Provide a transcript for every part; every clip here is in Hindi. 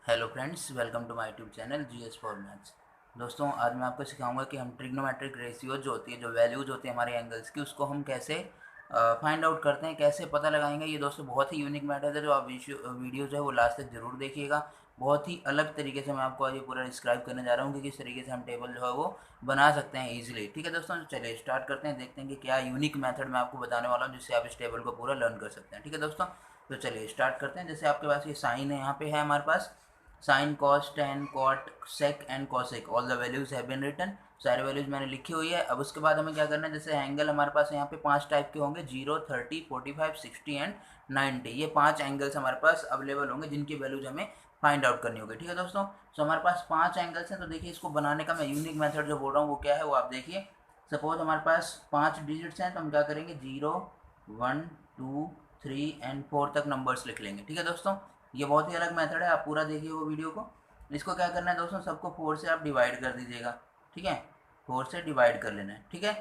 Hello friends, welcome to my YouTube channel GS for maths. दोस्तों, आज मैं आपको सिखाऊंगा कि हम ट्रिग्नोमेट्रिक रेशियो जो होती है, जो वैल्यूज होती है हमारे एंगल्स की, उसको हम कैसे फाइंड आउट करते हैं, कैसे पता लगाएंगे। ये दोस्तों बहुत ही यूनिक मेथड है, जो आप वीडियो जो है वो लास्ट तक जरूर देखिएगा। बहुत ही अलग तरीके से मैं आपको आज ये पूरा डिस्क्राइब करने जा रहा हूँ कि किस तरीके से हम टेबल जो है वो बना सकते हैं ईजिली। ठीक है दोस्तों, तो चलिए स्टार्ट करते हैं, देखते हैं कि क्या यूनिक मेथड मैं आपको बताने वाला हूँ जिससे आप इस टेबल को पूरा लर्न कर सकते हैं। ठीक है दोस्तों, तो चलिए स्टार्ट करते हैं। जैसे आपके पास ये साइन है, यहाँ पे है हमारे पास sine, cos, tan, cot, sec and cosec, all the values have been written. सारे वैल्यूज मैंने लिखी हुई है। अब उसके बाद हमें क्या करना है, जैसे एंगल हमारे पास यहाँ पे 5 टाइप के होंगे, 0, 30, 45, 60 एंड 90। ये 5 एंगल्स हमारे पास अवेलेबल होंगे जिनकी वैल्यूज हमें फाइंड आउट करनी होगी। ठीक है दोस्तों, तो हमारे पास 5 एंगल्स हैं। तो देखिए, इसको बनाने का मैं यूनिक मेथड जो बोल रहा हूँ वो क्या है, वो आप देखिए। सपोज हमारे पास 5 डिजिट्स हैं, तो हम क्या करेंगे, 0, 1, 2, 3 एंड 4 तक नंबर्स लिख लेंगे। ठीक है दोस्तों, ये बहुत ही अलग मेथड है, आप पूरा देखिए वो वीडियो को। इसको क्या करना है दोस्तों, सबको 4 से आप डिवाइड कर दीजिएगा। ठीक है, 4 से डिवाइड कर लेना है। ठीक है,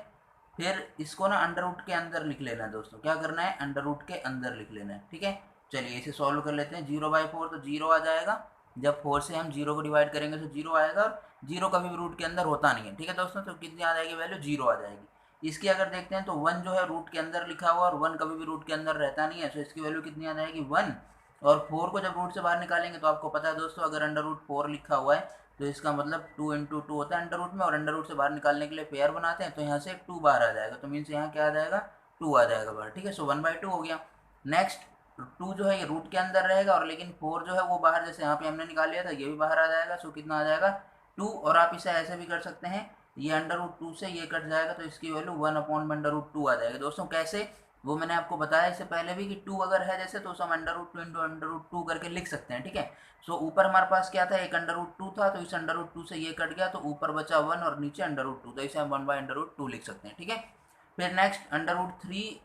फिर इसको ना अंडर रूट के अंदर लिख लेना है दोस्तों। क्या करना है, अंडर रूट के अंदर लिख लेना है। ठीक है, चलिए इसे सॉल्व कर लेते हैं। 0/4 तो 0 आ जाएगा। जब 4 से हम 0 को डिवाइड करेंगे तो 0 आएगा, और 0 कभी भी रूट के अंदर होता नहीं है। ठीक है दोस्तों, तो कितनी आ जाएगी वैल्यू, 0 आ जाएगी। इसकी अगर देखते हैं तो 1 जो है रूट के अंदर लिखा हुआ, और 1 कभी भी रूट के अंदर रहता नहीं है, तो इसकी वैल्यू कितनी आ जाएगी, 1। और 4 को जब रूट से बाहर निकालेंगे तो आपको पता है दोस्तों, अगर अंडर रूट 4 लिखा हुआ है तो इसका मतलब 2 इंटू 2 होता है अंडर रूट में, और अंडर रूट से बाहर निकालने के लिए पेयर बनाते हैं, तो यहाँ से 2 बाहर आ जाएगा, तो मीन्स यहाँ क्या आ जाएगा, 2 आ जाएगा बाहर। ठीक है, सो 1/2 हो गया। नेक्स्ट, 2 जो है ये रूट के अंदर रहेगा, और लेकिन 4 जो है वो बाहर, जैसे यहाँ पे हमने निकाल लिया था, ये भी बाहर आ जाएगा। सो कितना आ जाएगा, 2। और आप इसे ऐसे भी कर सकते हैं, ये अंडर रूट 2 से ये कट जाएगा, तो इसकी वैल्यू 1/√2 आ जाएगी। दोस्तों कैसे, वो मैंने आपको बताया इससे पहले भी कि 2 अगर है जैसे, तो उसे हम under root 2 into under root 2 करके लिख सकते हैं। ठीक है, सो ऊपर हमारे पास क्या था, एक अंडर रूट 2 था, तो इस अंडर रूट 2 से ये कट गया, तो ऊपर बचा 1 और नीचे अंडर रूट 2, तो इसे हम 1/√2 लिख सकते हैं। ठीक है, फिर नेक्स्ट अंडर रूट 3,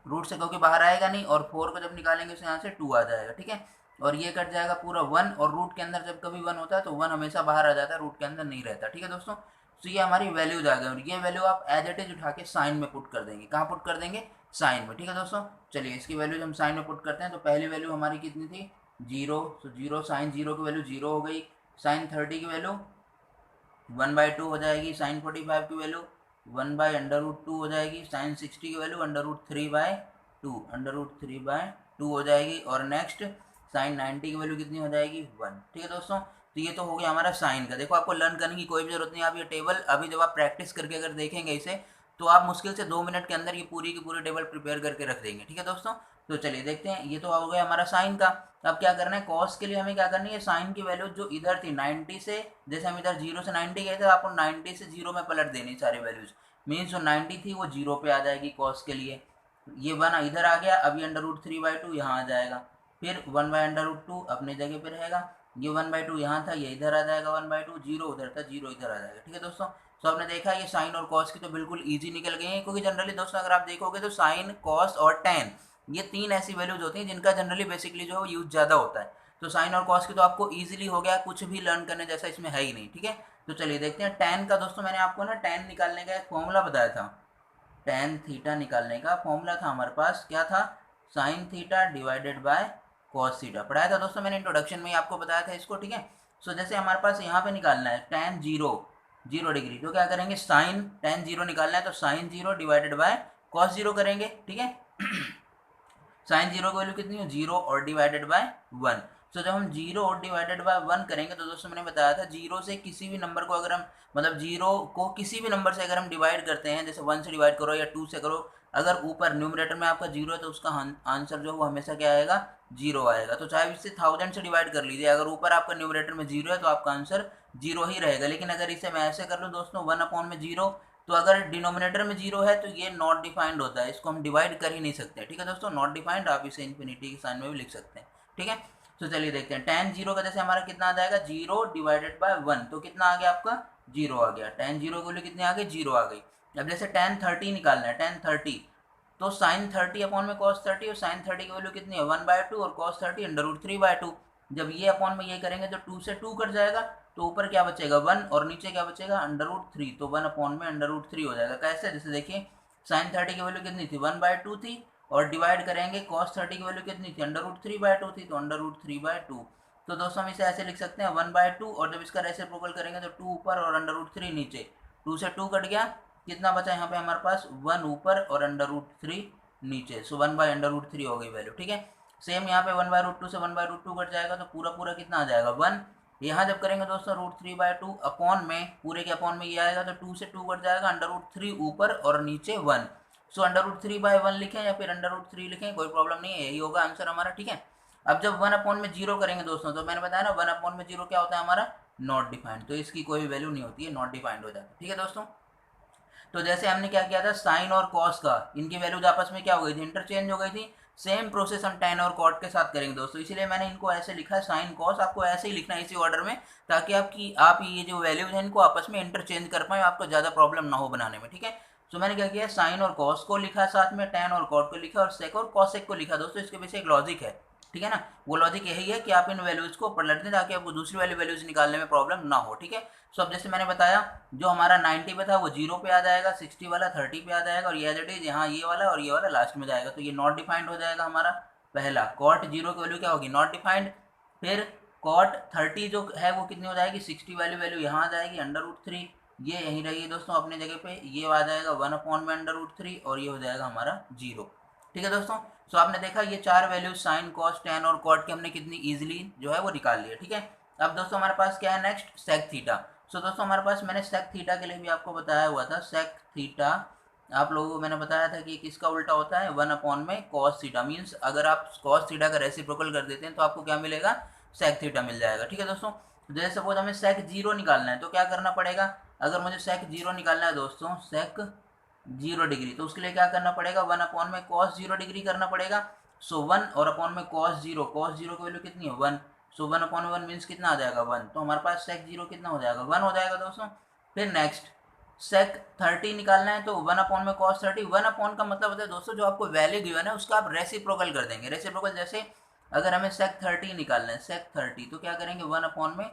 रूट से क्योंकि बाहर आएगा नहीं, और 4 को जब निकालेंगे तो यहाँ से 2 आ जाएगा। ठीक है, और ये कट जाएगा पूरा 1, और रूट के अंदर जब कभी 1 होता है तो 1 हमेशा बाहर आ जाता है, रूट के अंदर नहीं रहता। ठीक है दोस्तों, तो ये हमारी वैल्यूज आ गई, और ये वैल्यू आप एज इट इज उठा के साइन में पुट कर देंगे। कहाँ पुट कर देंगे, साइन में। ठीक है दोस्तों, चलिए इसकी वैल्यूज हम साइन में पुट करते हैं। तो पहली वैल्यू हमारी कितनी थी, 0, तो 0, साइन 0 की वैल्यू 0 हो गई। साइन 30 की वैल्यू 1/2 हो जाएगी। साइन 45 की वैल्यू 1/√2 हो जाएगी। साइन 60 की value under root 3/2, under root 3/2 हो जाएगी। और नेक्स्ट, साइन 90 की वैल्यू कितनी हो जाएगी, 1। ठीक है दोस्तों, तो ये तो हो गया हमारा साइन का। देखो, आपको लर्न करने की कोई भी जरूरत नहीं है, आप ये टेबल अभी जब आप प्रैक्टिस करके अगर देखेंगे इसे, तो आप मुश्किल से 2 मिनट के अंदर ये पूरी की पूरी टेबल प्रिपेयर करके रख देंगे। ठीक है दोस्तों, तो चलिए देखते हैं। ये तो हो गया हमारा साइन का। अब क्या करना है, कॉस के लिए हमें क्या करनी है, साइन की वैल्यू जो इधर थी 90 से, जैसे हम इधर 0 से 90 गए थे, आपको 90 से 0 में पलट देनी सारी वैल्यूज। मीन्स जो 90 थी वो 0 पे आ जाएगी कॉस के लिए। ये बना इधर आ गया, अभी अंडर रूट 3/2 यहाँ आ जाएगा। फिर 1/√2 अपनी जगह पे रहेगा। ये 1/2 यहाँ था, ये इधर आ जाएगा 1/2। 0 उधर था, 0 इधर आ जाएगा। ठीक है दोस्तों, तो आपने देखा ये साइन और कॉस की तो बिल्कुल ईजी निकल गई है, क्योंकि जनरली दोस्तों अगर आप देखोगे तो साइन, कॉस और टेन, ये 3 ऐसी वैल्यूज होती हैं जिनका जनरली बेसिकली जो है यूज ज़्यादा होता है। तो साइन और कॉस की तो आपको ईजिली हो गया, कुछ भी लर्न करने जैसा इसमें है ही नहीं। ठीक है, तो चलिए देखते हैं टेन का। दोस्तों मैंने आपको ना टेन निकालने का एक फॉर्मूला बताया था। टेन थीटा निकालने का फॉर्मूला था हमारे पास, क्या था, sine theta divided by cos theta. पढ़ाया था दोस्तों मैंने, इंट्रोडक्शन में ही आपको बताया था इसको। ठीक है, सो जैसे हमारे पास यहाँ पे निकालना है टेन 0 डिग्री, तो क्या करेंगे, साइन टेन 0 निकालना है, तो साइन 0 डिवाइडेड बाय कॉस 0 करेंगे। ठीक है, साइन 0 की वैल्यू कितनी है, 0 और डिवाइडेड बाय 1। तो जब हम 0 और डिवाइडेड बाय 1 करेंगे, तो दोस्तों मैंने बताया था 0 से किसी भी नंबर को अगर हम, मतलब 0 को किसी भी नंबर से अगर हम डिवाइड करते हैं, जैसे 1 से डिवाइड करो या 2 से करो, अगर ऊपर न्यूमरेटर में आपका 0 है तो उसका आंसर जो है वो हमेशा क्या आएगा, 0 आएगा। तो चाहे इससे 1000 से डिवाइड कर लीजिए, अगर ऊपर आपका न्यूमरेटर में 0 है तो आपका आंसर 0 ही रहेगा। लेकिन अगर इसे मैं ऐसे कर लूँ दोस्तों, 1/0, तो अगर डिनोमिनेटर में 0 है तो ये नॉट डिफाइंड होता है, इसको हम डिवाइड कर ही नहीं सकते। ठीक है दोस्तों, नॉट डिफाइंड, आप इसे इन्फिनिटी के साइन में भी लिख सकते हैं। ठीक है, तो चलिए देखते हैं टेन 0 का जैसे हमारा कितना आ जाएगा, 0 डिवाइडेड बाय 1, तो कितना आ गया आपका, 0 आ गया। टेन 0 की वैल्यू कितनी आ गई, 0 आ गई। अब जैसे टेन 30 निकालना है, टेन 30, तो साइन 30 अपॉन में कॉस 30, और साइन 30 की वैल्यू कितनी है, 1/2, और कॉस 30 अंडर रूट 3/2। जब ये अपॉन में ये करेंगे तो 2 से 2 कट जाएगा, तो ऊपर क्या बचेगा 1, और नीचे क्या बचेगा अंडर रूट 3, तो 1/में अंडर रूट 3 हो जाएगा। कैसे, जैसे देखिए साइन 30 की वैल्यू कितनी थी, 1/2 थी, और डिवाइड करेंगे कॉस 30 की वैल्यू कितनी थी, अंडर रूट 3/2 थी, तो अंडर रूट 3/2। तो दोस्तों हम इसे ऐसे लिख सकते हैं 1/2, और जब इसका रेसिप्रोकल करेंगे तो 2 ऊपर और √3 नीचे, 2 से 2 कट गया, कितना बचा यहाँ पे हमारे पास 1 ऊपर और √3 नीचे, सो 1/√3 हो गई वैल्यू। ठीक है, सेम यहाँ पे 1/√2 से 1/√2 कट जाएगा तो पूरा पूरा कितना आ जाएगा 1। यहाँ जब करेंगे दोस्तों √3/2 अपॉन में, पूरे के अपॉन में ये आएगा तो 2 से 2 कट जाएगा, √3 ऊपर और नीचे 1, सो √3/1 लिखें या फिर √3 लिखें, कोई प्रॉब्लम नहीं है, यही होगा आंसर हमारा। ठीक है, अब जब 1 अपॉन में 0 करेंगे दोस्तों, तो मैंने बताया ना 1 अपॉन में 0 क्या होता है हमारा, नॉट डिफाइंड, तो इसकी कोई वैल्यू नहीं होती है, नॉट डिफाइंड हो जाता है। ठीक है दोस्तों, तो जैसे हमने क्या किया था, साइन और कॉस का, इनकी वैल्यूज आपस में क्या हो गई थी, इंटरचेंज हो गई थी। सेम प्रोसेस हम tan और cot के साथ करेंगे दोस्तों, इसीलिए मैंने इनको ऐसे लिखा है साइन कॉस, आपको ऐसे ही लिखना है इसी ऑर्डर में, ताकि आप ये जो वैल्यूज हैं इनको आपस में इंटरचेंज कर पाए, आपको ज़्यादा प्रॉब्लम ना हो बनाने में। ठीक है, तो मैंने क्या किया, साइन और कॉस को लिखा साथ में, tan और cot को लिखा और sec और cosec को लिखा दोस्तों, इसके पीछे एक लॉजिक है। ठीक है ना, वो लॉजिक यही है कि आप इन वैल्यूज को पलट दें ताकि आपको दूसरी वाली वैल्यूज निकालने में प्रॉब्लम ना हो। ठीक है, सो अब जैसे मैंने बताया, जो हमारा 90 पे था वो 0 पे आ जाएगा, 60 वाला 30 पे आ जाएगा, और ये एज इट इज यहाँ ये वाला और ये वाला लास्ट में जाएगा, तो ये नॉट डिफाइंड हो जाएगा हमारा पहला। cot 0 की वैल्यू क्या होगी, नॉट डिफाइंड। फिर cot 30 जो है वो कितनी हो जाएगी, 60 वाली वैल्यू यहाँ आ जाएगी, √3, ये यहीं रही दोस्तों अपने जगह पे, ये आ जाएगा 1 अपॉन में √3, और ये हो जाएगा हमारा 0। ठीक है दोस्तों, सो आपने देखा ये चार वैल्यूज साइन कॉस tan और cot के हमने कितनी इजीली जो है वो निकाल लिया। ठीक है, अब दोस्तों हमारे पास क्या है नेक्स्ट, सेक थीटा। सो दोस्तों हमारे पास मैंने सेक थीटा के लिए भी आपको बताया हुआ था, सेक थीटा आप लोगों को मैंने बताया था कि किसका उल्टा होता है, 1 अपॉन में cos थीटा, मीन्स अगर आप cos थीटा का रेसिप्रोकल कर देते हैं तो आपको क्या मिलेगा, सेक थीटा मिल जाएगा। ठीक है दोस्तों, जैसे सपोज हमें सेक 0 निकालना है तो क्या करना पड़ेगा, अगर मुझे सेक 0 निकालना है दोस्तों, सेक 0 डिग्री, तो उसके लिए क्या करना पड़ेगा, 1 अपॉन में cos 0 डिग्री करना पड़ेगा। सो 1 और अपॉन में cos 0, cos 0 की वैल्यू कितनी है 1, सो 1 अपॉन 1 मीन्स कितना आ जाएगा 1, तो हमारे पास सेक 0 कितना हो जाएगा 1 हो जाएगा दोस्तों। फिर नेक्स्ट सेक 30 निकालना है तो 1 अपॉन में cos 30, 1 अपॉन का मतलब होता है दोस्तों जो आपको वैल्यू गिवन है उसका आप रेसिप्रोकल कर देंगे। रेसिप्रोकल जैसे अगर हमें सेक 30 निकालना है, सेक 30 तो क्या करेंगे, 1 अपॉन में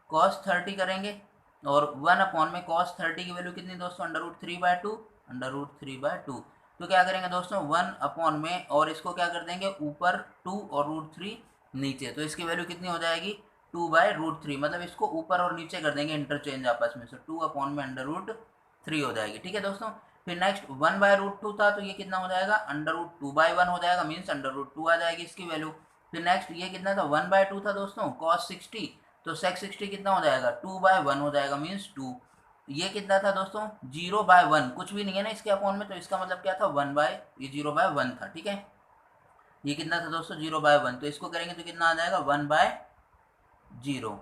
cos 30 करेंगे, और 1 अपॉन में cos 30 की वैल्यू कितनी दोस्तों, √3/2, √3/2, तो क्या करेंगे दोस्तों 1 अपॉन में, और इसको क्या कर देंगे ऊपर 2 और √3 नीचे, तो इसकी वैल्यू कितनी हो जाएगी 2/√3, मतलब इसको ऊपर और नीचे कर देंगे इंटरचेंज आपस में, सो 2 अपॉन में √3 हो जाएगी। ठीक है दोस्तों, फिर नेक्स्ट 1/√2 था तो ये कितना हो जाएगा, √2/1 हो जाएगा, मीन्स √2 आ जाएगी इसकी वैल्यू। फिर नेक्स्ट ये कितना था 1/2 था दोस्तों, cos 60, तो sec 60 कितना हो जाएगा 2/1 हो जाएगा, मीन्स 2। ये कितना था दोस्तों 0/1, कुछ भी नहीं है ना इसके अपॉन में, तो इसका मतलब क्या था 0/1 था। ठीक है, ये कितना था दोस्तों 0/1, तो इसको करेंगे तो कितना आ जाएगा 1/0।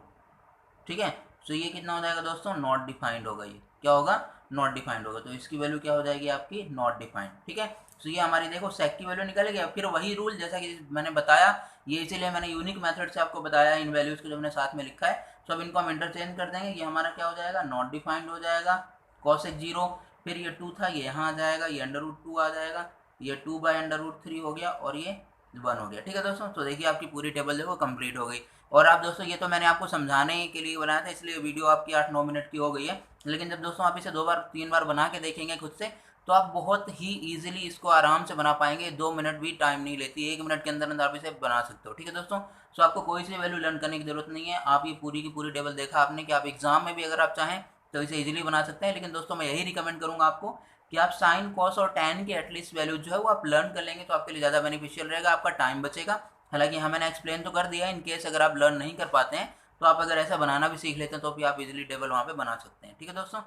ठीक है, सो ये कितना हो जाएगा दोस्तों, नॉट डिफाइंड होगा, ये क्या होगा, नॉट डिफाइंड होगा, तो इसकी वैल्यू क्या हो जाएगी आपकी, नॉट डिफाइंड। ठीक है, सो ये हमारी देखो सेक की वैल्यू निकलेगी। फिर वही रूल जैसा कि मैंने बताया, ये इसीलिए मैंने यूनिक मेथड से आपको बताया इन वैल्यूज को जो मैंने साथ में लिखा है, सो अब इनको हम इंटरचेंज कर देंगे, ये हमारा क्या हो जाएगा, नॉट डिफाइंड हो जाएगा, cosec 0, फिर ये 2 था ये यहाँ आ जाएगा, ये √2 आ जाएगा, ये 2/√3 हो गया, और ये 1 हो गया। ठीक है दोस्तों, तो देखिए आपकी पूरी टेबल देखो कंप्लीट हो गई। और आप दोस्तों ये तो मैंने आपको समझाने के लिए बनाया था, इसलिए वीडियो आपकी 8-9 मिनट की हो गई है, लेकिन जब दोस्तों आप इसे 2 बार 3 बार बना के देखेंगे खुद से, तो आप बहुत ही ईजिली इसको आराम से बना पाएंगे, 2 मिनट भी टाइम नहीं लेती, 1 मिनट के अंदर अंदर आप इसे बना सकते हो। ठीक है दोस्तों, सो आपको कोई सी वैल्यू लर्न करने की जरूरत नहीं है, आप ये पूरी की पूरी टेबल देखा आपने कि आप एग्जाम में भी अगर आप चाहें तो इसे इजीली बना सकते हैं। लेकिन दोस्तों मैं यही रिकमेंड करूंगा आपको कि आप साइन कॉस और टैन की एटलीस्ट वैल्यू जो है वो आप लर्न कर लेंगे तो आपके लिए ज़्यादा बेनिफिशियल रहेगा, आपका टाइम बचेगा। हालांकि हाँ मैंने एक्सप्लेन तो कर दिया है, इन केस अगर आप लर्न नहीं कर पाते हैं तो आप अगर ऐसा बनाना भी सीख लेते हैं तो भी आप इजीली टेबल वहाँ पे बना सकते हैं। ठीक है दोस्तों।